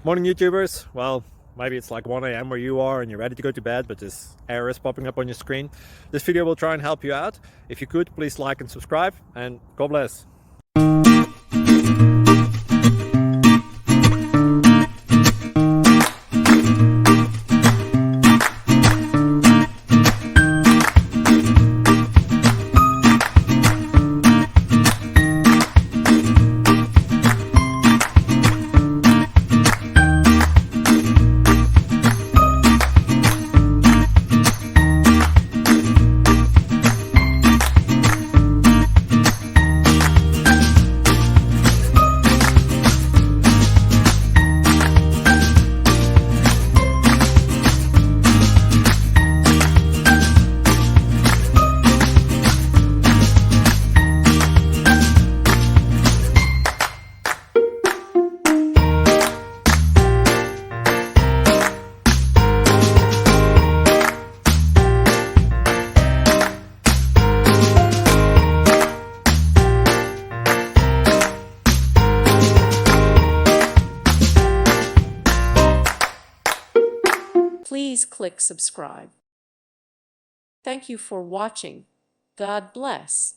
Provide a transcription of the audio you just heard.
Morning YouTubers. Well, maybe it's like 1 a.m. where you are and you're ready to go to bed, but this error is popping up on your screen. This video will try and help you out. If you could, please like and subscribe, and God bless. Please click subscribe. Thank you for watching. God bless.